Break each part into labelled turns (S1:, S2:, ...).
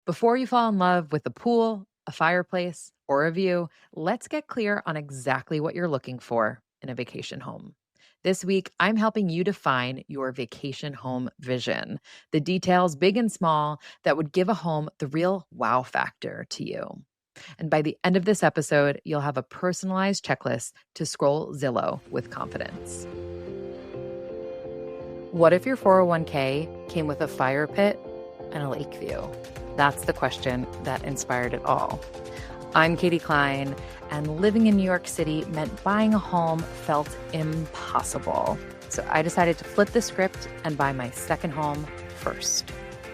S1: Before you fall in love with a pool, a fireplace, or a view, let's get clear on exactly what you're looking for in a vacation home. This week, I'm helping you define your vacation home vision, the details, big and small, that would give a home the real wow factor to you. And by the end of this episode, you'll have a personalized checklist to scroll Zillow with confidence. What if your 401k came with a fire pit and a lake view? That's the question that inspired it all. I'm Katie Klein, and living in New York City meant buying a home felt impossible. So I decided to flip the script and buy my second home first.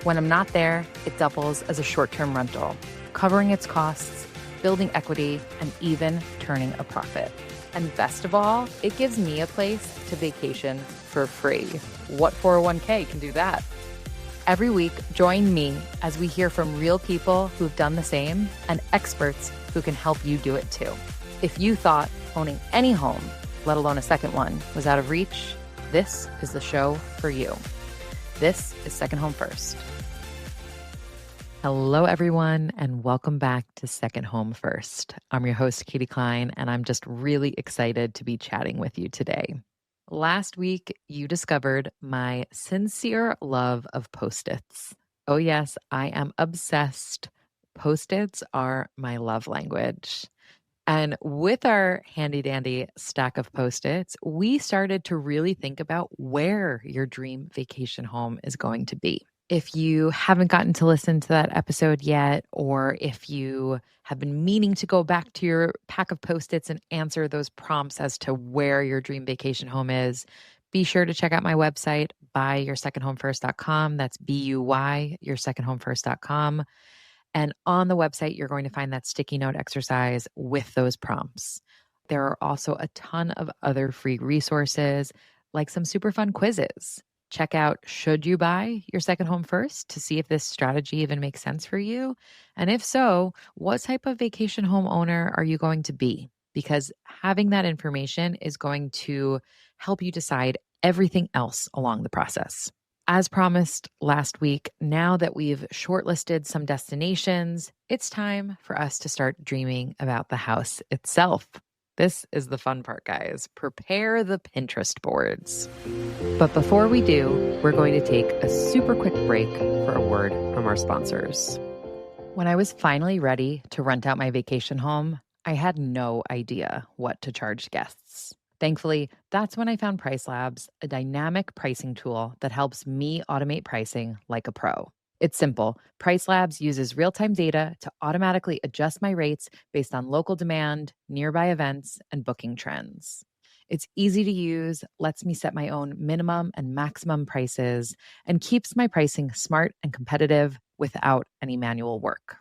S1: When I'm not there, it doubles as a short-term rental, covering its costs, building equity, and even turning a profit. And best of all, it gives me a place to vacation for free. What 401k can do that? Every week, join me as we hear from real people who've done the same and experts who can help you do it too. If you thought owning any home, let alone a second one, was out of reach, this is the show for you. This is Second Home First. Hello, everyone, and welcome back to Second Home First. I'm your host, Katie Klein, and I'm just really excited to be chatting with you today. Last week, you discovered my sincere love of Post-its. Oh yes, I am obsessed. Post-its are my love language. And with our handy-dandy stack of Post-its, we started to really think about where your dream vacation home is going to be. If you haven't gotten to listen to that episode yet, or if you have been meaning to go back to your pack of Post-its and answer those prompts as to where your dream vacation home is, be sure to check out my website, buyyoursecondhomefirst.com. That's BUY, yoursecondhomefirst.com. And on the website, you're going to find that sticky note exercise with those prompts. There are also a ton of other free resources, like some super fun quizzes. Check out Should You Buy Your Second Home First to see if this strategy even makes sense for you. And if so, what type of vacation home owner are you going to be? Because having that information is going to help you decide everything else along the process. As promised last week, now that we've shortlisted some destinations, it's time for us to start dreaming about the house itself. This is the fun part, guys. Prepare the Pinterest boards. But before we do, we're going to take a super quick break for a word from our sponsors. When I was finally ready to rent out my vacation home, I had no idea what to charge guests. Thankfully, that's when I found Price Labs, a dynamic pricing tool that helps me automate pricing like a pro. It's simple. Price Labs uses real-time data to automatically adjust my rates based on local demand, nearby events, and booking trends. It's easy to use, lets me set my own minimum and maximum prices, and keeps my pricing smart and competitive without any manual work.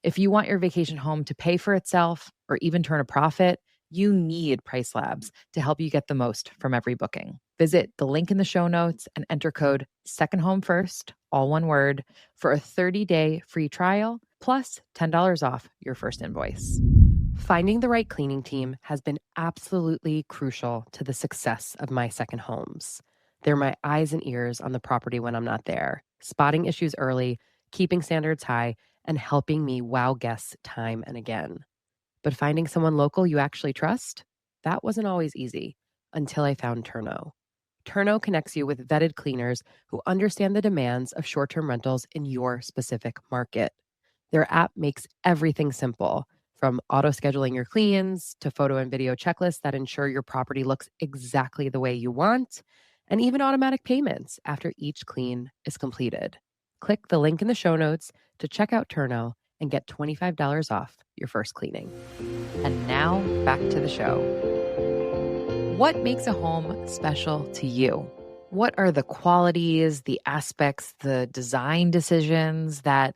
S1: If you want your vacation home to pay for itself or even turn a profit, you need Price Labs to help you get the most from every booking. Visit the link in the show notes and enter code SECONDHOMEFIRST, all one word, for a 30-day free trial plus $10 off your first invoice. Finding the right cleaning team has been absolutely crucial to the success of my second homes. They're my eyes and ears on the property when I'm not there, spotting issues early, keeping standards high, and helping me wow guests time and again. But finding someone local you actually trust, that wasn't always easy until I found Turno. Turno connects you with vetted cleaners who understand the demands of short-term rentals in your specific market. Their app makes everything simple, from auto-scheduling your cleans to photo and video checklists that ensure your property looks exactly the way you want, and even automatic payments after each clean is completed. Click the link in the show notes to check out Turno and get $25 off your first cleaning. And now back to the show. What makes a home special to you? What are the qualities, the aspects, the design decisions that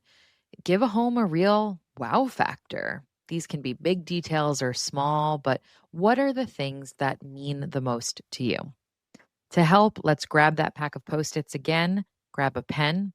S1: give a home a real wow factor? These can be big details or small, but what are the things that mean the most to you? To help, let's grab that pack of Post-its again, grab a pen,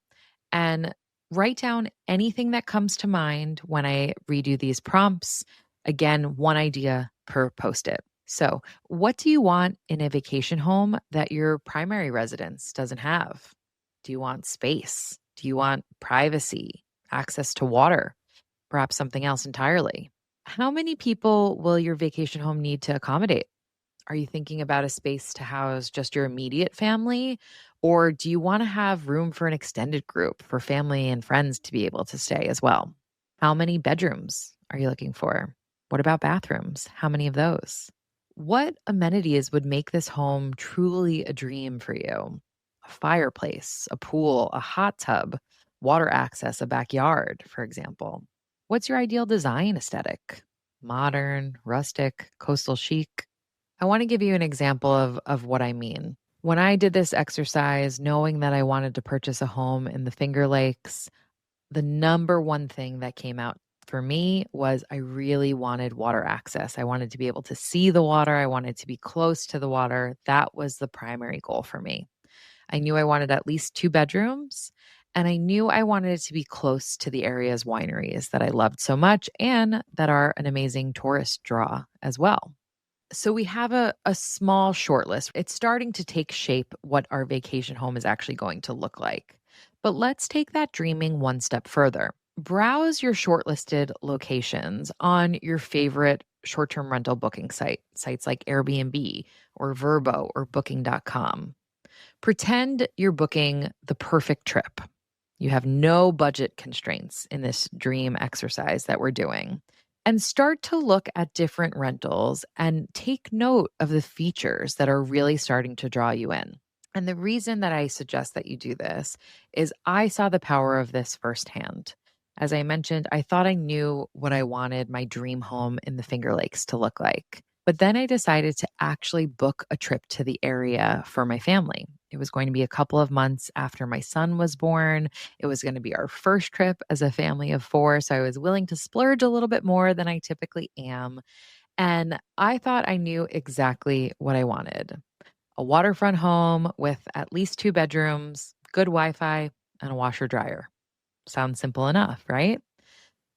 S1: and write down anything that comes to mind when I read you these prompts. Again, one idea per Post-it. So, what do you want in a vacation home that your primary residence doesn't have? Do you want space? Do you want privacy? access to water, perhaps something else entirely. How many people will your vacation home need to accommodate? Are you thinking about a space to house just your immediate family? Or do you want to have room for an extended group for family and friends to be able to stay as well? How many bedrooms are you looking for? What about bathrooms? How many of those? What amenities would make this home truly a dream for you? A fireplace, a pool, a hot tub, water access, a backyard, for example. What's your ideal design aesthetic? Modern, rustic, coastal chic? I want to give you an example of what I mean. When I did this exercise, knowing that I wanted to purchase a home in the Finger Lakes, the number one thing that came out for me was I really wanted water access. I wanted to be able to see the water. I wanted to be close to the water. That was the primary goal for me. I knew I wanted at least 2 bedrooms, and I knew I wanted it to be close to the area's wineries that I loved so much and that are an amazing tourist draw as well. So we have a small short list. It's starting to take shape what our vacation home is actually going to look like. But let's take that dreaming one step further. Browse your shortlisted locations on your favorite short term rental booking sites like Airbnb or Vrbo or booking.com. Pretend you're booking the perfect trip. You have no budget constraints in this dream exercise that we're doing. And start to look at different rentals and take note of the features that are really starting to draw you in. And the reason that I suggest that you do this is I saw the power of this firsthand. As I mentioned, I thought I knew what I wanted my dream home in the Finger Lakes to look like. But then I decided to actually book a trip to the area for my family. It was going to be a couple of months after my son was born. It was going to be our first trip as a family of 4. So I was willing to splurge a little bit more than I typically am. And I thought I knew exactly what I wanted: a waterfront home with at least 2 bedrooms, good Wi Fi, and a washer dryer. Sounds simple enough, right?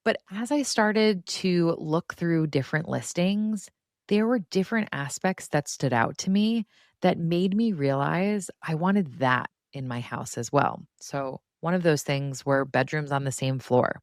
S1: But as I started to look through different listings, there were different aspects that stood out to me that made me realize I wanted that in my house as well. So, one of those things were bedrooms on the same floor.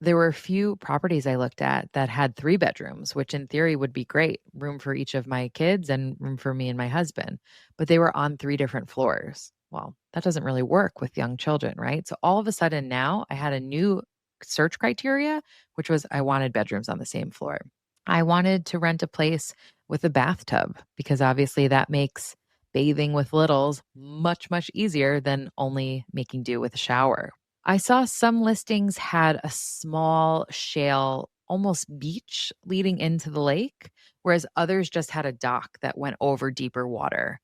S1: There were a few properties I looked at that had 3 bedrooms, which in theory would be great, room for each of my kids and room for me and my husband, but they were on 3 different floors. Well, that doesn't really work with young children, right? So all of a sudden now I had a new search criteria, which was I wanted bedrooms on the same floor. I wanted to rent a place with a bathtub because obviously that makes bathing with littles much, much easier than only making do with a shower. I saw some listings had a small shale, almost beach leading into the lake, whereas others just had a dock that went over deeper water.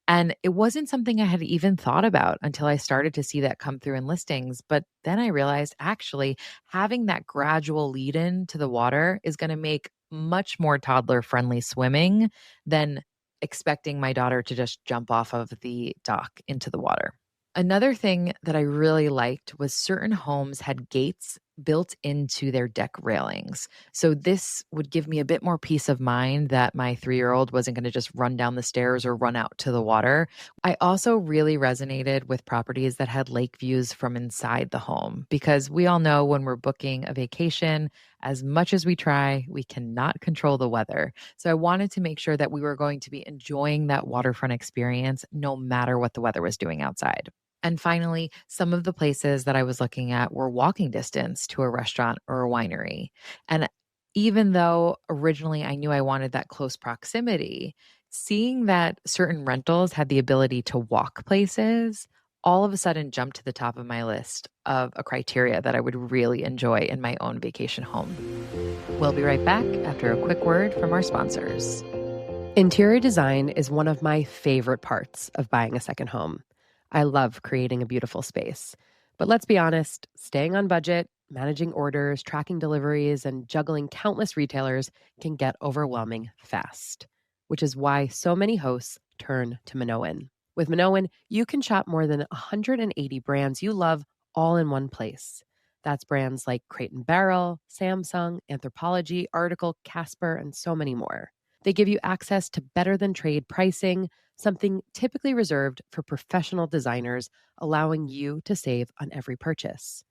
S1: And it wasn't something I had even thought about until I started to see that come through in listings. But then I realized actually having that gradual lead in to the water is going to make much more toddler friendly swimming than expecting my daughter to just jump off of the dock into the water. Another thing that I really liked was certain homes had gates built into their deck railings. So this would give me a bit more peace of mind that my 3-year-old wasn't going to just run down the stairs or run out to the water. I also really resonated with properties that had lake views from inside the home because we all know when we're booking a vacation, as much as we try, we cannot control the weather. So I wanted to make sure that we were going to be enjoying that waterfront experience no matter what the weather was doing outside. And finally, some of the places that I was looking at were walking distance to a restaurant or a winery. And even though originally I knew I wanted that close proximity, seeing that certain rentals had the ability to walk places all of a sudden jumped to the top of my list of a criteria that I would really enjoy in my own vacation home. We'll be right back after a quick word from our sponsors. Interior design is one of my favorite parts of buying a second home. I love creating a beautiful space. But let's be honest, staying on budget, managing orders, tracking deliveries, and juggling countless retailers can get overwhelming fast, which is why so many hosts turn to Minoan. With Minoan, you can shop more than 180 brands you love all in one place. That's brands like Crate and Barrel, Samsung, Anthropologie, Article, Casper, and so many more. They give you access to better than trade pricing, something typically reserved for professional designers, allowing you to save on every purchase.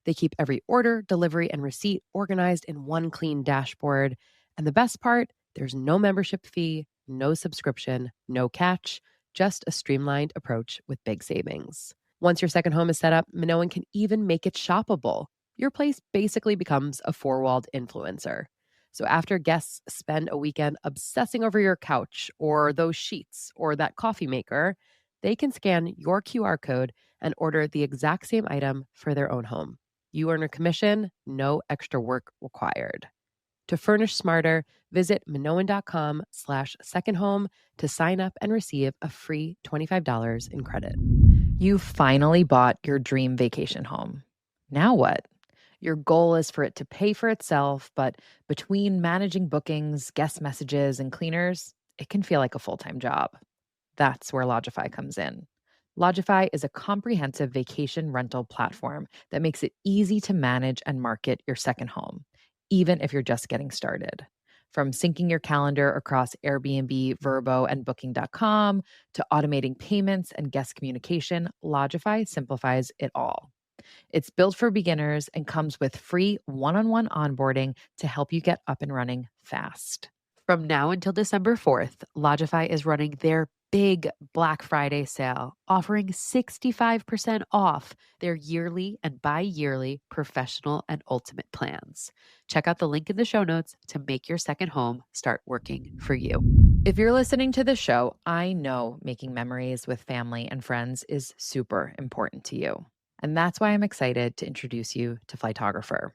S2: They keep every order, delivery, and receipt organized in one clean dashboard. And the best part, there's no membership fee, no subscription, no catch, just a streamlined approach with big savings. Once your second home is set up, Minoan can even make it shoppable. Your place basically becomes a four-walled influencer. So after guests spend a weekend obsessing over your couch or those sheets or that coffee maker, they can scan your QR code and order the exact same item for their own home. You earn a commission, no extra work required. To furnish smarter, visit minoan.com/secondhome to sign up and receive a free $25 in credit.
S1: You finally bought your dream vacation home. Now what? Your goal is for it to pay for itself, but between managing bookings, guest messages, and cleaners, it can feel like a full-time job. That's where Lodify comes in. Lodify is a comprehensive vacation rental platform that makes it easy to manage and market your second home, even if you're just getting started. From syncing your calendar across Airbnb, Vrbo, and Booking.com to automating payments and guest communication, Lodify simplifies it all. It's built for beginners and comes with free one-on-one onboarding to help you get up and running fast. From now until December 4th, Lodify is running their big Black Friday sale, offering 65% off their yearly and bi-yearly professional and ultimate plans. Check out the link in the show notes to make your second home start working for you. If you're listening to the show, I know making memories with family and friends is super important to you. And that's why I'm excited to introduce you to Flightographer.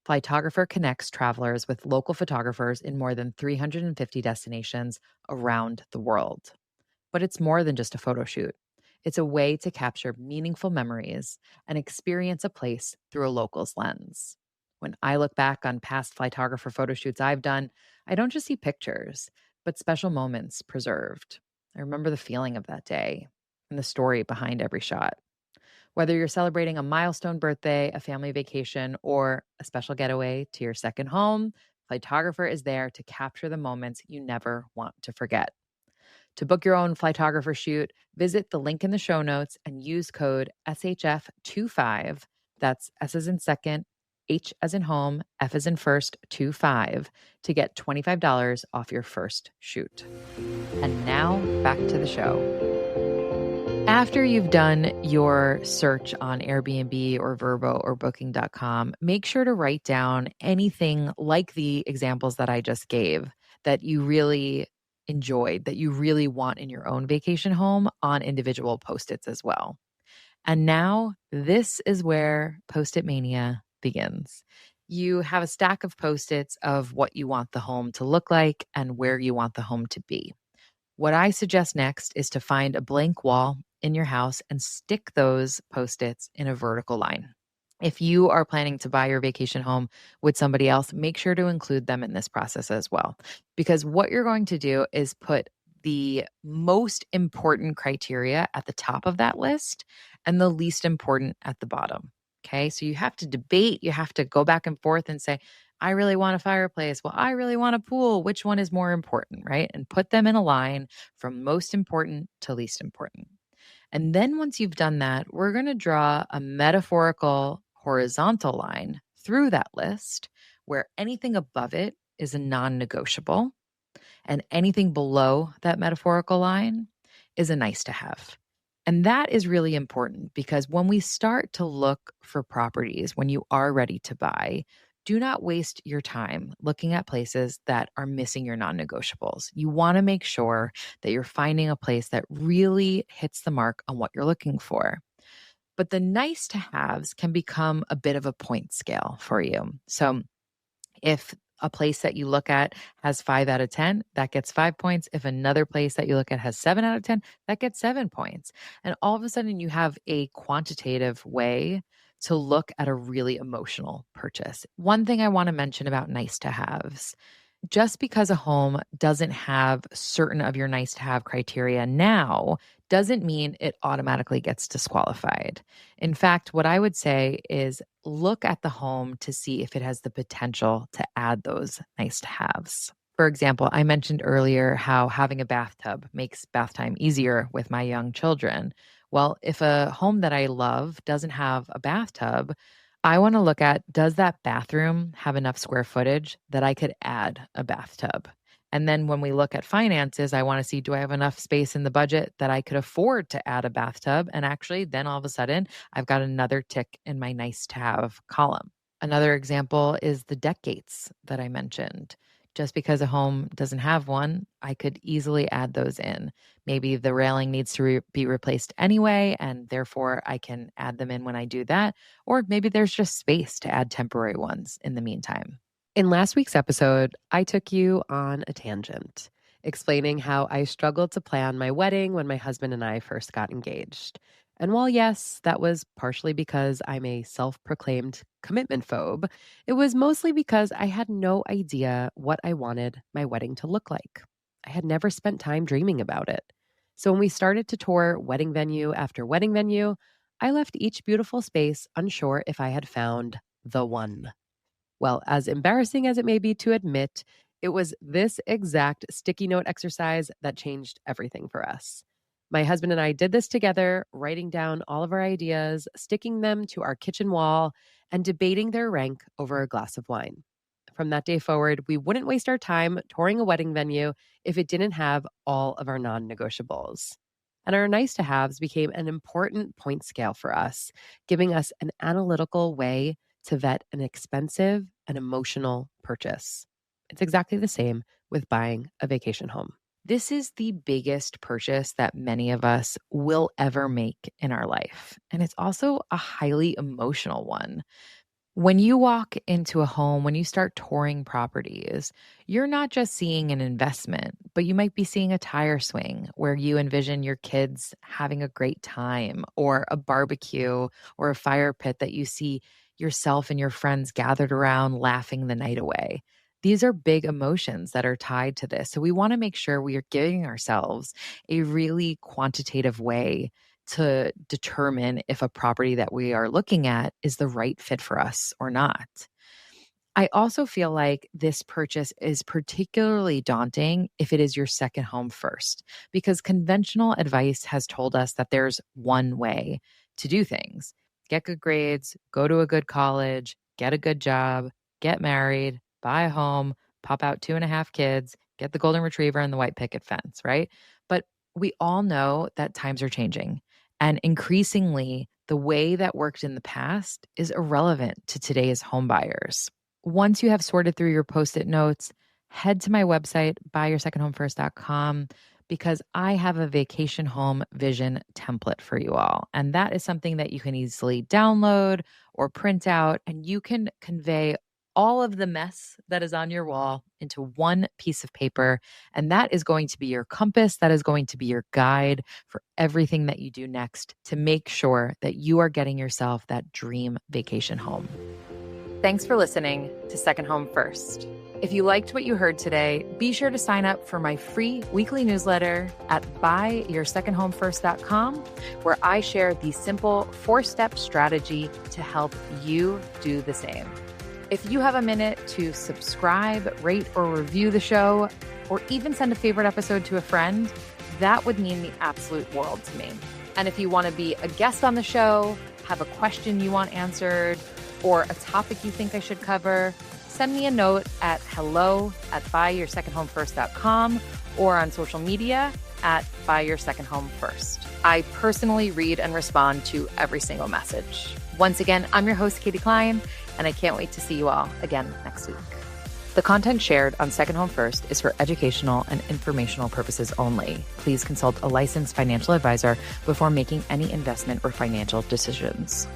S1: Flightographer connects travelers with local photographers in more than 350 destinations around the world. But it's more than just a photo shoot. It's a way to capture meaningful memories and experience a place through a local's lens. When I look back on past Flightographer photo shoots I've done, I don't just see pictures, but special moments preserved. I remember the feeling of that day and the story behind every shot. Whether you're celebrating a milestone birthday, a family vacation, or a special getaway to your second home, Flightographer is there to capture the moments you never want to forget. To book your own Flightographer shoot, visit the link in the show notes and use code SHF25. That's S as in second, H as in home, F as in first, 25 to get $25 off your first shoot. And now back to the show. After you've done your search on Airbnb or Vrbo or Booking.com, make sure to write down anything like the examples that I just gave that you really enjoyed, that you really want in your own vacation home on individual Post-its as well. And now this is where Post-it Mania begins. You have a stack of Post-its of what you want the home to look like and where you want the home to be. What I suggest next is to find a blank wall in your house and stick those Post-its in a vertical line. If you are planning to buy your vacation home with somebody else, make sure to include them in this process as well. Because what you're going to do is put the most important criteria at the top of that list and the least important at the bottom. Okay, so you have to debate, you have to go back and forth and say, I really want a fireplace. Well, I really want a pool. Which one is more important, right? And put them in a line from most important to least important. And then once you've done that, we're going to draw a metaphorical horizontal line through that list where anything above it is a non-negotiable and anything below that metaphorical line is a nice to have. And that is really important because when we start to look for properties, when you are ready to buy, do not waste your time looking at places that are missing your non-negotiables. You want to make sure that you're finding a place that really hits the mark on what you're looking for. But the nice to haves can become a bit of a point scale for you. So if a place that you look at has 5 out of 10, that gets 5 points. If another place that you look at has 7 out of 10, that gets 7 points. And all of a sudden you have a quantitative way to look at a really emotional purchase. One thing I want to mention about nice to haves, just because a home doesn't have certain of your nice to have criteria now doesn't mean it automatically gets disqualified. In fact, what I would say is look at the home to see if it has the potential to add those nice to haves. For example, I mentioned earlier how having a bathtub makes bath time easier with my young children. Well, if a home that I love doesn't have a bathtub, I want to look at, does that bathroom have enough square footage that I could add a bathtub? And then when we look at finances, I want to see, do I have enough space in the budget that I could afford to add a bathtub? And actually, then all of a sudden, I've got another tick in my nice to have column. Another example is the deck gates that I mentioned. Just because a home doesn't have one, I could easily add those in. Maybe the railing needs to be replaced anyway, and therefore I can add them in when I do that. Or maybe there's just space to add temporary ones in the meantime.
S2: In last week's episode, I took you on a tangent, explaining how I struggled to plan my wedding when my husband and I first got engaged. And while, yes, that was partially because I'm a self proclaimed commitment phobe, it was mostly because I had no idea what I wanted my wedding to look like. I had never spent time dreaming about it. So when we started to tour wedding venue after wedding venue, I left each beautiful space unsure if I had found the one. Well, as embarrassing as it may be to admit, it was this exact sticky note exercise that changed everything for us. My husband and I did this together, writing down all of our ideas, sticking them to our kitchen wall, and debating their rank over a glass of wine. From that day forward, we wouldn't waste our time touring a wedding venue if it didn't have all of our non negotiables. And our nice to haves became an important point scale for us, giving us an analytical way to vet an expensive and emotional purchase. It's exactly the same with buying a vacation home.
S1: This is the biggest purchase that many of us will ever make in our life. And it's also a highly emotional one. When you walk into a home, when you start touring properties, you're not just seeing an investment, but you might be seeing a tire swing where you envision your kids having a great time, or a barbecue or a fire pit that you see yourself and your friends gathered around laughing the night away. These are big emotions that are tied to this. So we want to make sure we are giving ourselves a really quantitative way to determine if a property that we are looking at is the right fit for us or not. I also feel like this purchase is particularly daunting if it is your second home first, because conventional advice has told us that there's one way to do things: get good grades, go to a good college, get a good job, get married, buy a home, pop out 2.5 kids, get the golden retriever and the white picket fence, right? But we all know that times are changing. And increasingly, the way that worked in the past is irrelevant to today's home buyers. Once you have sorted through your Post-it notes, head to my website, buyyoursecondhomefirst.com, because I have a vacation home vision template for you all. And that is something that you can easily download or print out, and you can convey all of the mess that is on your wall into one piece of paper. And that is going to be your compass. That is going to be your guide for everything that you do next to make sure that you are getting yourself that dream vacation home. Thanks for listening to Second Home First. If you liked what you heard today, be sure to sign up for my free weekly newsletter at buyyoursecondhomefirst.com, where I share the simple 4-step strategy to help you do the same. If you have a minute to subscribe, rate, or review the show, or even send a favorite episode to a friend, that would mean the absolute world to me. And if you want to be a guest on the show, have a question you want answered, or a topic you think I should cover, send me a note at hello@buyyoursecondhomefirst.com or on social media at buyyoursecondhomefirst. I personally read and respond to every single message. Once again, I'm your host, Katie Klein, and I can't wait to see you all again next week. The content shared on Second Home First is for educational and informational purposes only. Please consult a licensed financial advisor before making any investment or financial decisions.